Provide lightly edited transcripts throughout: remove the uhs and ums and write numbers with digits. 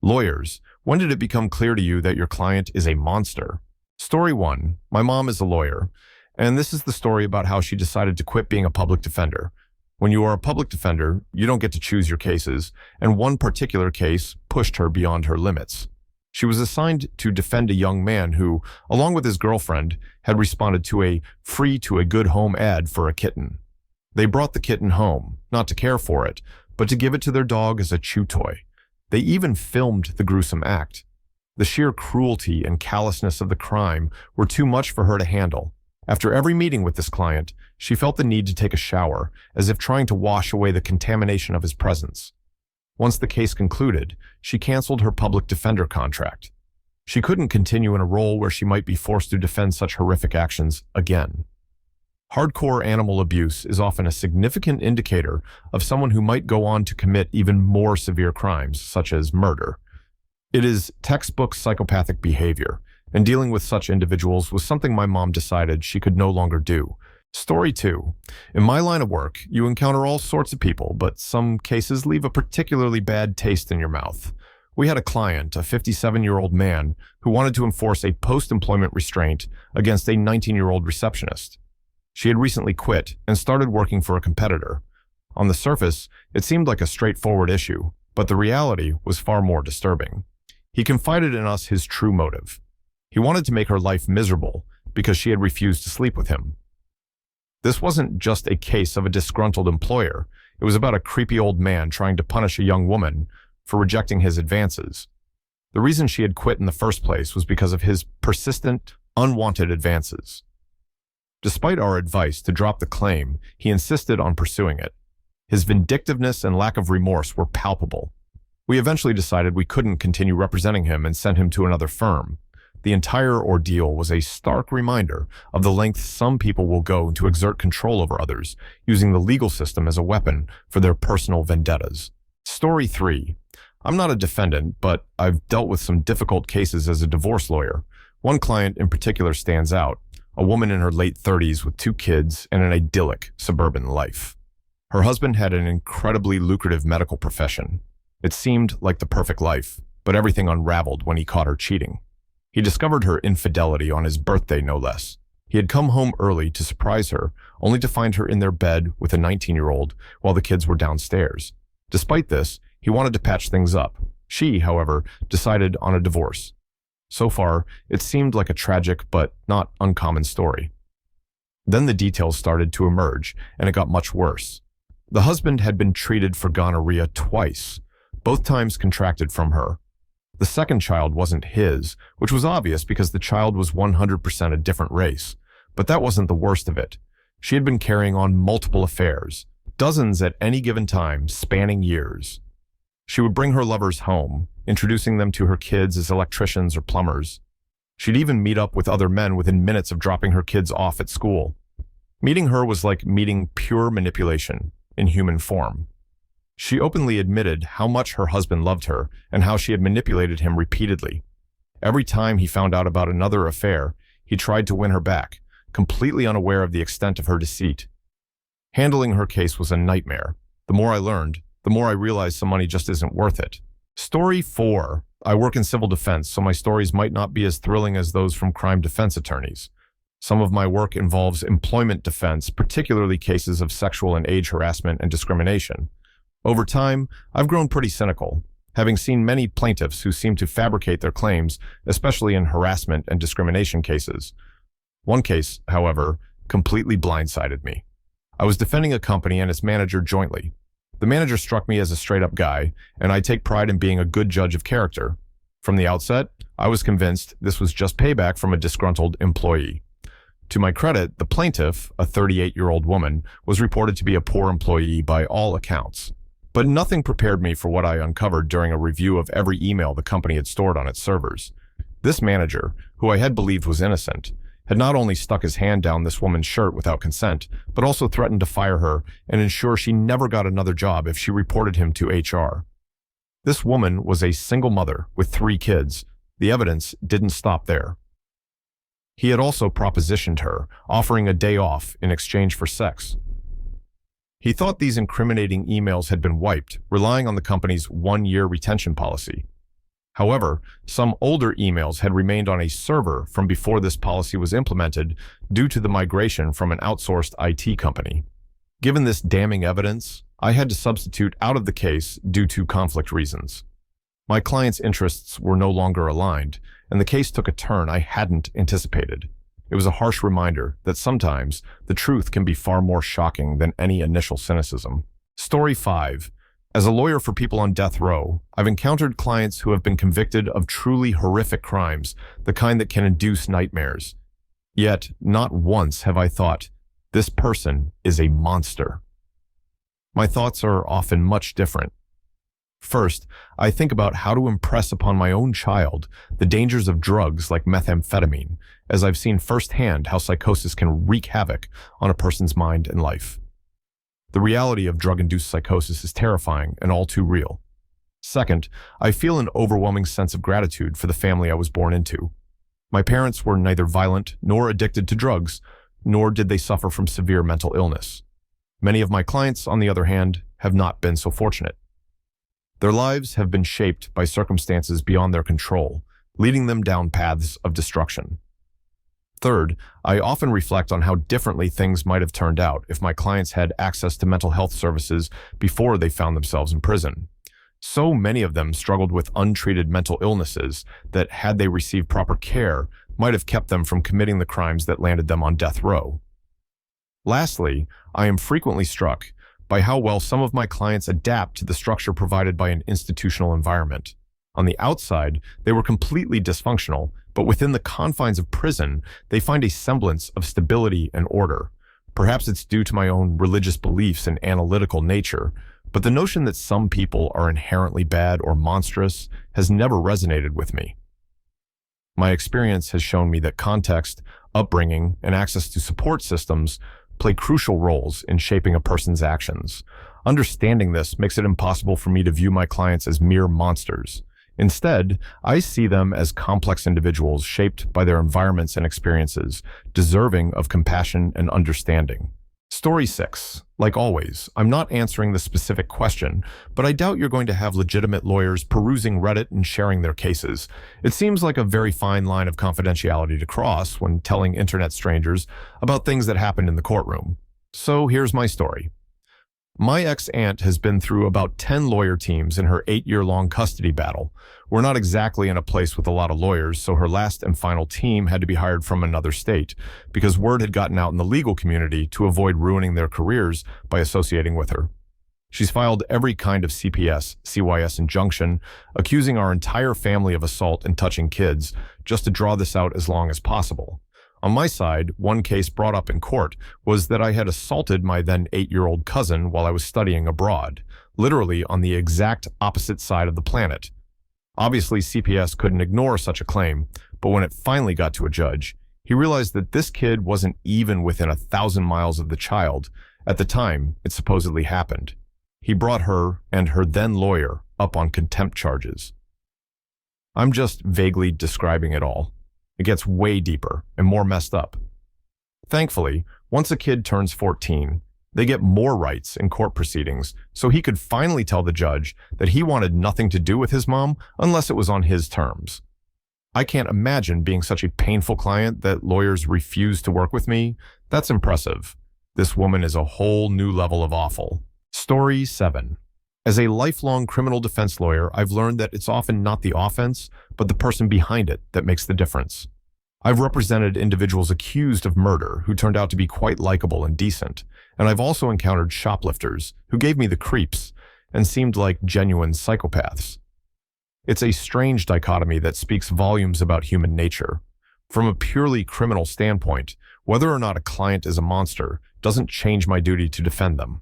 Lawyers, when did it become clear to you that your client is a monster? Story 1. My mom is a lawyer, and this is the story about how she decided to quit being a public defender. When you are a public defender, you don't get to choose your cases, and one particular case pushed her beyond her limits. She was assigned to defend a young man who, along with his girlfriend, had responded to a free to a good home ad for a kitten. They brought the kitten home, not to care for it, but to give it to their dog as a chew toy. They even filmed the gruesome act. The sheer cruelty and callousness of the crime were too much for her to handle. After every meeting with this client, she felt the need to take a shower, as if trying to wash away the contamination of his presence. Once the case concluded, she canceled her public defender contract. She couldn't continue in a role where she might be forced to defend such horrific actions again. Hardcore animal abuse is often a significant indicator of someone who might go on to commit even more severe crimes, such as murder. It is textbook psychopathic behavior, and dealing with such individuals was something my mom decided she could no longer do. Story 2. In my line of work, you encounter all sorts of people, but some cases leave a particularly bad taste in your mouth. We had a client, a 57-year-old man, who wanted to enforce a post-employment restraint against a 19-year-old receptionist. She had recently quit and started working for a competitor. On the surface, it seemed like a straightforward issue, but the reality was far more disturbing. He confided in us his true motive. He wanted to make her life miserable because she had refused to sleep with him. This wasn't just a case of a disgruntled employer. It was about a creepy old man trying to punish a young woman for rejecting his advances. The reason she had quit in the first place was because of his persistent, unwanted advances. Despite our advice to drop the claim, he insisted on pursuing it. His vindictiveness and lack of remorse were palpable. We eventually decided we couldn't continue representing him and sent him to another firm. The entire ordeal was a stark reminder of the lengths some people will go to exert control over others, using the legal system as a weapon for their personal vendettas. Story 3. I'm not a defendant, but I've dealt with some difficult cases as a divorce lawyer. One client in particular stands out, a woman in her late 30s with 2 kids and an idyllic suburban life. Her husband had an incredibly lucrative medical profession. It seemed like the perfect life, but everything unraveled when he caught her cheating. He discovered her infidelity on his birthday, no less. He had come home early to surprise her, only to find her in their bed with a 19-year-old while the kids were downstairs. Despite this, he wanted to patch things up. She, however, decided on a divorce. So far, it seemed like a tragic but not uncommon story. Then the details started to emerge, and it got much worse. The husband had been treated for gonorrhea twice, both times contracted from her. The second child wasn't his, which was obvious because the child was 100% a different race. But that wasn't the worst of it. She had been carrying on multiple affairs, dozens at any given time, spanning years. She would bring her lovers home, introducing them to her kids as electricians or plumbers. She'd even meet up with other men within minutes of dropping her kids off at school. Meeting her was like meeting pure manipulation in human form. She openly admitted how much her husband loved her and how she had manipulated him repeatedly. Every time he found out about another affair, he tried to win her back, completely unaware of the extent of her deceit. Handling her case was a nightmare. The more I learned, the more I realized some money just isn't worth it. Story 4. I work in civil defense, so my stories might not be as thrilling as those from crime defense attorneys. Some of my work involves employment defense, particularly cases of sexual and age harassment and discrimination. Over time, I've grown pretty cynical, having seen many plaintiffs who seem to fabricate their claims, especially in harassment and discrimination cases. One case, however, completely blindsided me. I was defending a company and its manager jointly. The manager struck me as a straight-up guy, and I take pride in being a good judge of character. From the outset, I was convinced this was just payback from a disgruntled employee. To my credit, the plaintiff, a 38-year-old woman, was reported to be a poor employee by all accounts. But nothing prepared me for what I uncovered during a review of every email the company had stored on its servers. This manager, who I had believed was innocent, had not only stuck his hand down this woman's shirt without consent, but also threatened to fire her and ensure she never got another job if she reported him to HR. This woman was a single mother with 3 kids. The evidence didn't stop there. He had also propositioned her, offering a day off in exchange for sex. He thought these incriminating emails had been wiped, relying on the company's 1-year retention policy. However, some older emails had remained on a server from before this policy was implemented due to the migration from an outsourced IT company. Given this damning evidence, I had to substitute out of the case due to conflict reasons. My client's interests were no longer aligned, and the case took a turn I hadn't anticipated. It was a harsh reminder that sometimes the truth can be far more shocking than any initial cynicism. Story 5. As a lawyer for people on death row, I've encountered clients who have been convicted of truly horrific crimes, the kind that can induce nightmares. Yet, not once have I thought, this person is a monster. My thoughts are often much different. First, I think about how to impress upon my own child the dangers of drugs like methamphetamine, as I've seen firsthand how psychosis can wreak havoc on a person's mind and life. The reality of drug-induced psychosis is terrifying and all too real. Second, I feel an overwhelming sense of gratitude for the family I was born into. My parents were neither violent nor addicted to drugs, nor did they suffer from severe mental illness. Many of my clients, on the other hand, have not been so fortunate. Their lives have been shaped by circumstances beyond their control, leading them down paths of destruction. Third, I often reflect on how differently things might have turned out if my clients had access to mental health services before they found themselves in prison. So many of them struggled with untreated mental illnesses that, had they received proper care, might have kept them from committing the crimes that landed them on death row. Lastly, I am frequently struck by how well some of my clients adapt to the structure provided by an institutional environment. On the outside, they were completely dysfunctional, but within the confines of prison, they find a semblance of stability and order. Perhaps it's due to my own religious beliefs and analytical nature, but the notion that some people are inherently bad or monstrous has never resonated with me. My experience has shown me that context, upbringing, and access to support systems play crucial roles in shaping a person's actions. Understanding this makes it impossible for me to view my clients as mere monsters. Instead, I see them as complex individuals shaped by their environments and experiences, deserving of compassion and understanding. Story 6. Like always, I'm not answering the specific question, but I doubt you're going to have legitimate lawyers perusing Reddit and sharing their cases. It seems like a very fine line of confidentiality to cross when telling internet strangers about things that happened in the courtroom. So here's my story. My ex-aunt has been through about 10 lawyer teams in her 8-year-long custody battle. We're not exactly in a place with a lot of lawyers, so her last and final team had to be hired from another state because word had gotten out in the legal community to avoid ruining their careers by associating with her. She's filed every kind of CPS, CYS injunction, accusing our entire family of assault and touching kids, just to draw this out as long as possible. On my side, one case brought up in court was that I had assaulted my then 8-year-old cousin while I was studying abroad, literally on the exact opposite side of the planet. Obviously, CPS couldn't ignore such a claim, but when it finally got to a judge, he realized that this kid wasn't even within 1,000 miles of the child at the time it supposedly happened. He brought her and her then lawyer up on contempt charges. I'm just vaguely describing it all. It gets way deeper and more messed up. Thankfully, once a kid turns 14, they get more rights in court proceedings, so he could finally tell the judge that he wanted nothing to do with his mom unless it was on his terms. I can't imagine being such a painful client that lawyers refuse to work with me. That's impressive. This woman is a whole new level of awful. Story 7. As a lifelong criminal defense lawyer, I've learned that it's often not the offense, but the person behind it that makes the difference. I've represented individuals accused of murder who turned out to be quite likable and decent, and I've also encountered shoplifters who gave me the creeps and seemed like genuine psychopaths. It's a strange dichotomy that speaks volumes about human nature. From a purely criminal standpoint, whether or not a client is a monster doesn't change my duty to defend them.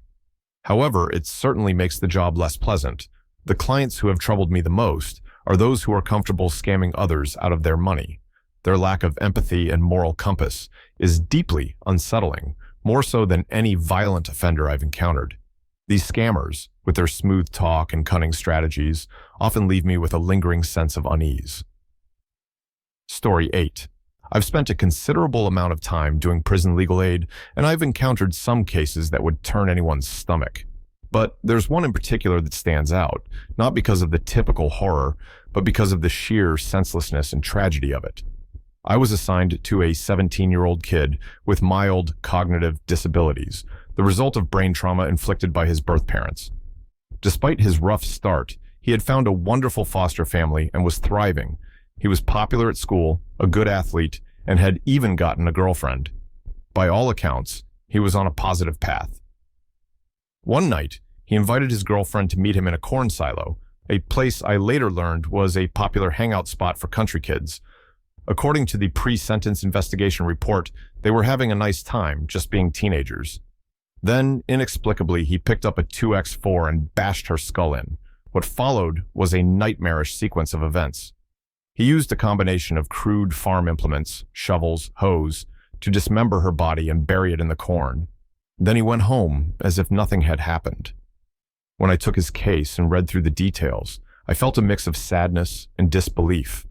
However, it certainly makes the job less pleasant. The clients who have troubled me the most are those who are comfortable scamming others out of their money. Their lack of empathy and moral compass is deeply unsettling, more so than any violent offender I've encountered. These scammers, with their smooth talk and cunning strategies, often leave me with a lingering sense of unease. Story 8. I've spent a considerable amount of time doing prison legal aid, and I've encountered some cases that would turn anyone's stomach. But there's one in particular that stands out, not because of the typical horror, but because of the sheer senselessness and tragedy of it. I was assigned to a 17-year-old kid with mild cognitive disabilities, the result of brain trauma inflicted by his birth parents. Despite his rough start, he had found a wonderful foster family and was thriving. He was popular at school, a good athlete, and had even gotten a girlfriend. By all accounts, he was on a positive path. One night, he invited his girlfriend to meet him in a corn silo, a place I later learned was a popular hangout spot for country kids. According to the pre-sentence investigation report, they were having a nice time, just being teenagers. Then, inexplicably, he picked up a 2x4 and bashed her skull in. What followed was a nightmarish sequence of events. He used a combination of crude farm implements, shovels, hose, to dismember her body and bury it in the corn. Then he went home as if nothing had happened. When I took his case and read through the details, I felt a mix of sadness and disbelief.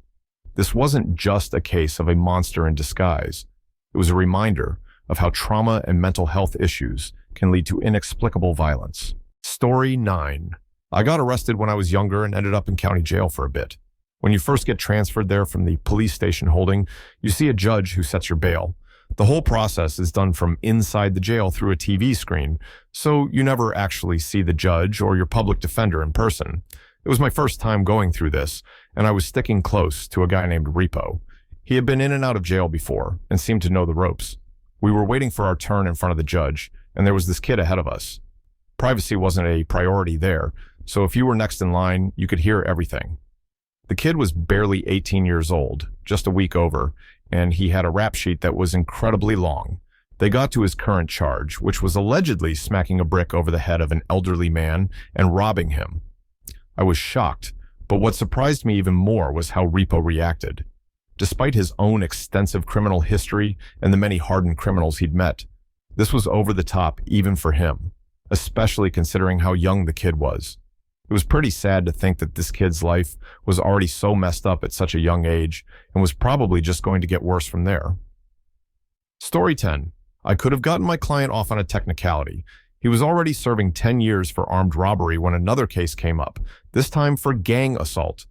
This wasn't just a case of a monster in disguise. It was a reminder of how trauma and mental health issues can lead to inexplicable violence. Story 9. I got arrested when I was younger and ended up in county jail for a bit. When you first get transferred there from the police station holding, you see a judge who sets your bail. The whole process is done from inside the jail through a TV screen, so you never actually see the judge or your public defender in person. It was my first time going through this, and I was sticking close to a guy named Repo. He had been in and out of jail before and seemed to know the ropes. We were waiting for our turn in front of the judge, and there was this kid ahead of us. Privacy wasn't a priority there, so if you were next in line, you could hear everything. The kid was barely 18 years old, just a week over, and he had a rap sheet that was incredibly long. They got to his current charge, which was allegedly smacking a brick over the head of an elderly man and robbing him. I was shocked, but what surprised me even more was how Repo reacted. Despite his own extensive criminal history and the many hardened criminals he'd met, this was over the top even for him, especially considering how young the kid was. It was pretty sad to think that this kid's life was already so messed up at such a young age and was probably just going to get worse from there. Story 10. I could have gotten my client off on a technicality. He was already serving 10 years for armed robbery when another case came up, this time for gang assault.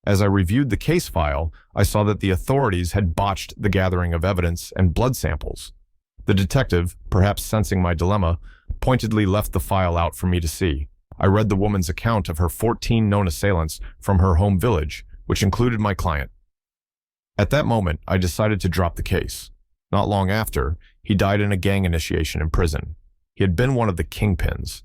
As I reviewed the case file, I saw that the authorities had botched the gathering of evidence and blood samples. The detective, perhaps sensing my dilemma, pointedly left the file out for me to see. I read the woman's account of her 14 known assailants from her home village, which included my client. At that moment, I decided to drop the case. Not long after, he died in a gang initiation in prison. He had been one of the kingpins.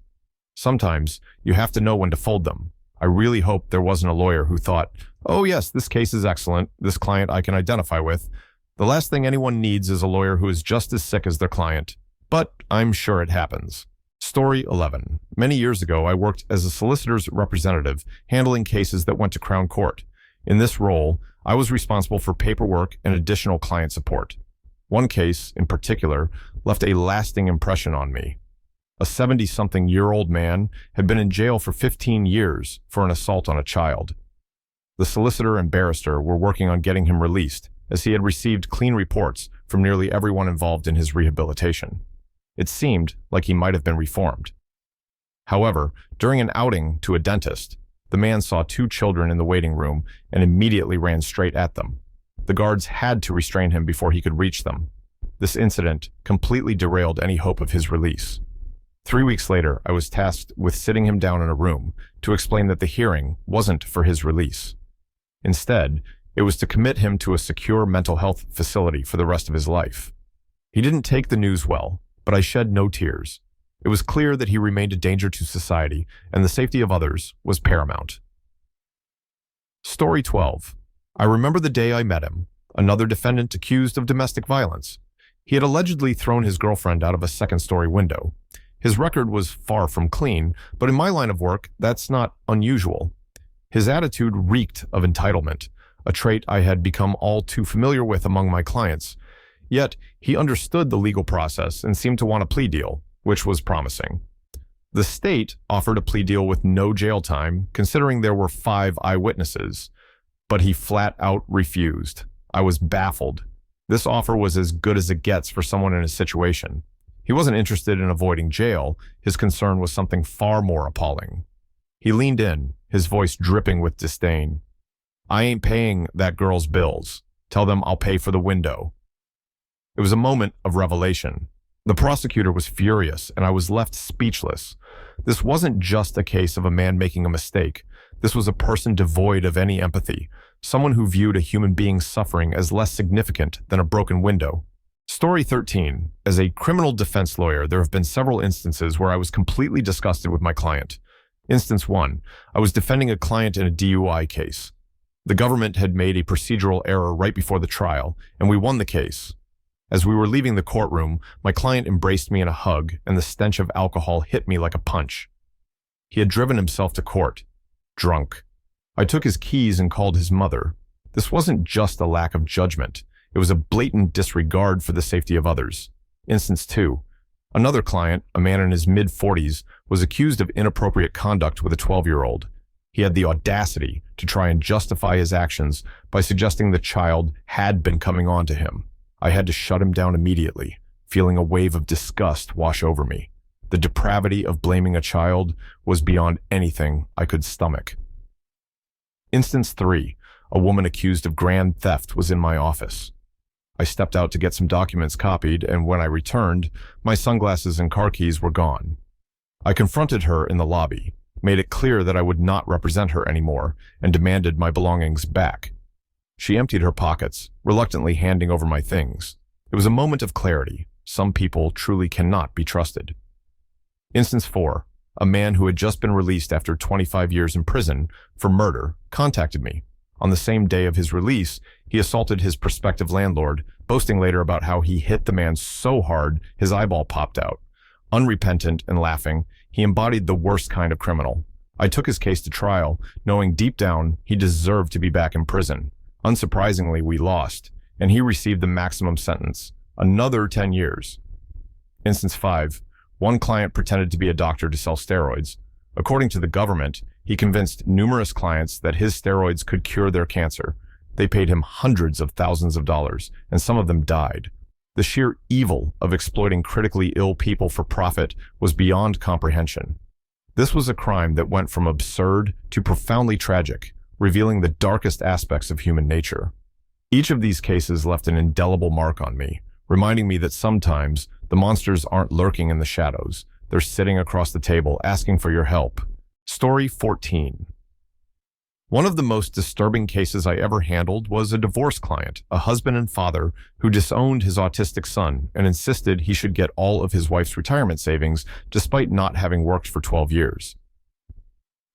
Sometimes, you have to know when to fold them. I really hope there wasn't a lawyer who thought, oh yes, this case is excellent, this client I can identify with. The last thing anyone needs is a lawyer who is just as sick as their client. But I'm sure it happens. Story 11. Many years ago, I worked as a solicitor's representative, handling cases that went to Crown Court. In this role, I was responsible for paperwork and additional client support. One case, in particular, left a lasting impression on me. A 70-something-year-old man had been in jail for 15 years for an assault on a child. The solicitor and barrister were working on getting him released, as he had received clean reports from nearly everyone involved in his rehabilitation. It seemed like he might have been reformed. However, during an outing to a dentist, the man saw two children in the waiting room and immediately ran straight at them. The guards had to restrain him before he could reach them. This incident completely derailed any hope of his release. 3 weeks later, I was tasked with sitting him down in a room to explain that the hearing wasn't for his release. Instead, it was to commit him to a secure mental health facility for the rest of his life. He didn't take the news well, but I shed no tears. It was clear that he remained a danger to society, and the safety of others was paramount. Story 12. I remember the day I met him, another defendant accused of domestic violence. He had allegedly thrown his girlfriend out of a second-story window. His record was far from clean, but in my line of work, that's not unusual. His attitude reeked of entitlement, a trait I had become all too familiar with among my clients. Yet, he understood the legal process and seemed to want a plea deal, which was promising. The state offered a plea deal with no jail time, considering there were 5 eyewitnesses, but he flat out refused. I was baffled. This offer was as good as it gets for someone in his situation. He wasn't interested in avoiding jail. His concern was something far more appalling. He leaned in, his voice dripping with disdain. I ain't paying that girl's bills. Tell them I'll pay for the window. It was a moment of revelation. The prosecutor was furious, and I was left speechless. This wasn't just a case of a man making a mistake. This was a person devoid of any empathy, someone who viewed a human being's suffering as less significant than a broken window. Story 13. As a criminal defense lawyer, there have been several instances where I was completely disgusted with my client. Instance 1. I was defending a client in a DUI case. The government had made a procedural error right before the trial, and we won the case. As we were leaving the courtroom, my client embraced me in a hug, and the stench of alcohol hit me like a punch. He had driven himself to court, drunk. I took his keys and called his mother. This wasn't just a lack of judgment. It was a blatant disregard for the safety of others. Instance 2. Another client, a man in his mid-40s, was accused of inappropriate conduct with a 12-year-old. He had the audacity to try and justify his actions by suggesting the child had been coming on to him. I had to shut him down immediately, feeling a wave of disgust wash over me. The depravity of blaming a child was beyond anything I could stomach. Instance 3. A woman accused of grand theft was in my office. I stepped out to get some documents copied, and when I returned, my sunglasses and car keys were gone. I confronted her in the lobby, made it clear that I would not represent her anymore, and demanded my belongings back. She emptied her pockets, reluctantly handing over my things. It was a moment of clarity. Some people truly cannot be trusted. Instance 4. A man who had just been released after 25 years in prison for murder contacted me. On the same day of his release, he assaulted his prospective landlord, boasting later about how he hit the man so hard his eyeball popped out. Unrepentant and laughing, he embodied the worst kind of criminal. I took his case to trial, knowing deep down he deserved to be back in prison. Unsurprisingly, we lost, and he received the maximum sentence, another 10 years. Instance 5. One client pretended to be a doctor to sell steroids. According to the government, he convinced numerous clients that his steroids could cure their cancer. They paid him hundreds of thousands of dollars, and some of them died. The sheer evil of exploiting critically ill people for profit was beyond comprehension. This was a crime that went from absurd to profoundly tragic, revealing the darkest aspects of human nature. Each of these cases left an indelible mark on me, reminding me that sometimes the monsters aren't lurking in the shadows. They're sitting across the table asking for your help. Story 14. One of the most disturbing cases I ever handled was a divorce client, a husband and father who disowned his autistic son and insisted he should get all of his wife's retirement savings despite not having worked for 12 years.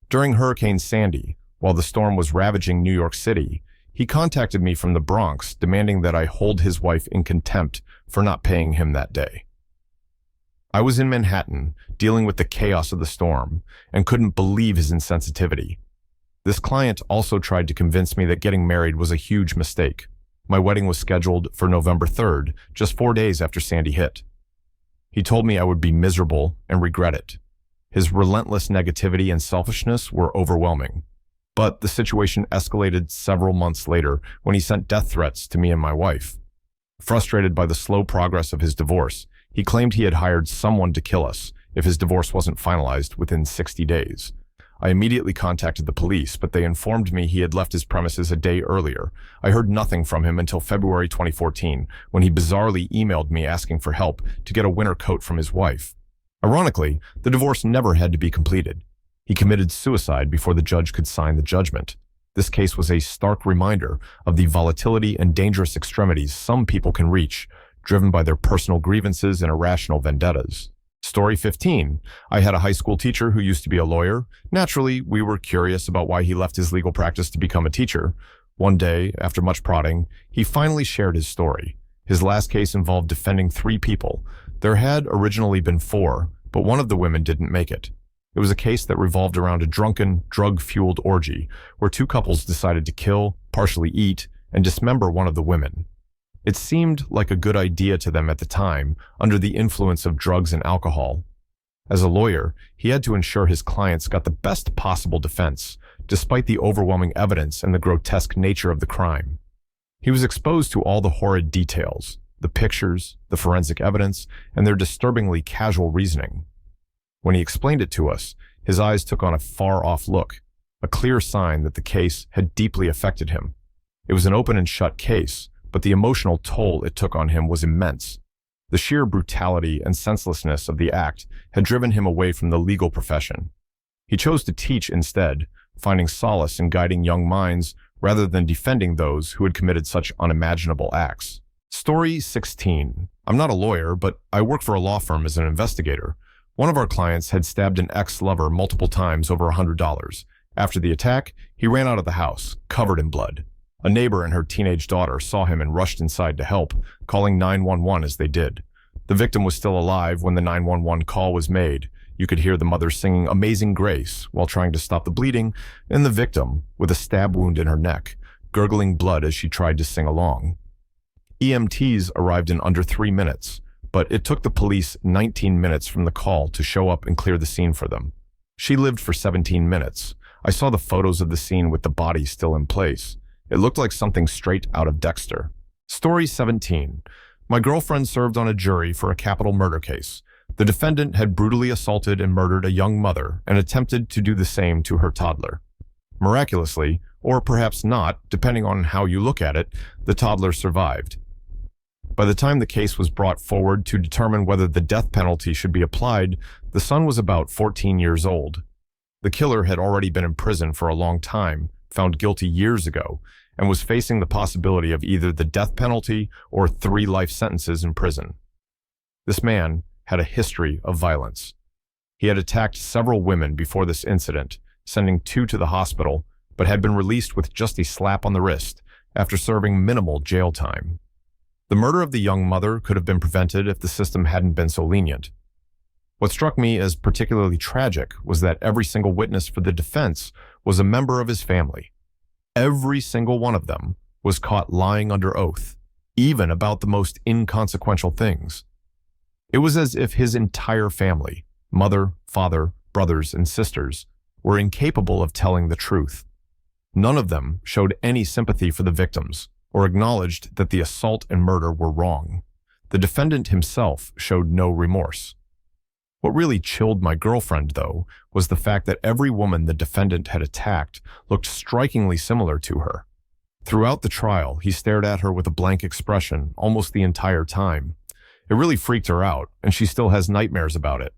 During Hurricane Sandy, while the storm was ravaging New York City, he contacted me from the Bronx, demanding that I hold his wife in contempt for not paying him that day. I was in Manhattan, dealing with the chaos of the storm, and couldn't believe his insensitivity. This client also tried to convince me that getting married was a huge mistake. My wedding was scheduled for November 3rd, just 4 days after Sandy hit. He told me I would be miserable and regret it. His relentless negativity and selfishness were overwhelming. But the situation escalated several months later when he sent death threats to me and my wife. Frustrated by the slow progress of his divorce, he claimed he had hired someone to kill us if his divorce wasn't finalized within 60 days. I immediately contacted the police, but they informed me he had left his premises a day earlier. I heard nothing from him until February 2014, when he bizarrely emailed me asking for help to get a winter coat from his wife. Ironically, the divorce never had to be completed. He committed suicide before the judge could sign the judgment. This case was a stark reminder of the volatility and dangerous extremities some people can reach, driven by their personal grievances and irrational vendettas. Story 15. I had a high school teacher who used to be a lawyer. Naturally, we were curious about why he left his legal practice to become a teacher. One day, after much prodding, he finally shared his story. His last case involved defending 3 people. There had originally been 4, but one of the women didn't make it. It was a case that revolved around a drunken, drug-fueled orgy where 2 couples decided to kill, partially eat, and dismember one of the women. It seemed like a good idea to them at the time, under the influence of drugs and alcohol. As a lawyer, he had to ensure his clients got the best possible defense, despite the overwhelming evidence and the grotesque nature of the crime. He was exposed to all the horrid details, the pictures, the forensic evidence, and their disturbingly casual reasoning. When he explained it to us, his eyes took on a far-off look. a clear sign that the case had deeply affected him. It was an open and shut case, but the emotional toll it took on him was immense. The sheer brutality and senselessness of the act had driven him away from the legal profession. He chose to teach instead, finding solace in guiding young minds rather than defending those who had committed such unimaginable acts. Story 16. I'm not a lawyer, but I work for a law firm as an investigator. One of our clients had stabbed an ex-lover multiple times over $100. After the attack, he ran out of the house, covered in blood. A neighbor and her teenage daughter saw him and rushed inside to help, calling 911 as they did. The victim was still alive when the 911 call was made. You could hear the mother singing Amazing Grace while trying to stop the bleeding, and the victim, with a stab wound in her neck, gurgling blood as she tried to sing along. EMTs arrived in under 3 minutes, but it took the police 19 minutes from the call to show up and clear the scene for them. She lived for 17 minutes. I saw the photos of the scene with the body still in place. It looked like something straight out of Dexter. Story 17. My girlfriend served on a jury for a capital murder case. The defendant had brutally assaulted and murdered a young mother and attempted to do the same to her toddler. Miraculously, or perhaps not, depending on how you look at it, the toddler survived. By the time the case was brought forward to determine whether the death penalty should be applied, the son was about 14 years old. The killer had already been in prison for a long time, found guilty years ago, and was facing the possibility of either the death penalty or 3 life sentences in prison. This man had a history of violence. He had attacked several women before this incident, sending 2 to the hospital, but had been released with just a slap on the wrist after serving minimal jail time. The murder of the young mother could have been prevented if the system hadn't been so lenient. What struck me as particularly tragic was that every single witness for the defense was a member of his family. Every single one of them was caught lying under oath, even about the most inconsequential things. It was as if his entire family, mother, father, brothers, and sisters, were incapable of telling the truth. None of them showed any sympathy for the victims or acknowledged that the assault and murder were wrong. The defendant himself showed no remorse. What really chilled my girlfriend, though, was the fact that every woman the defendant had attacked looked strikingly similar to her. Throughout the trial, he stared at her with a blank expression almost the entire time. It really freaked her out, and she still has nightmares about it.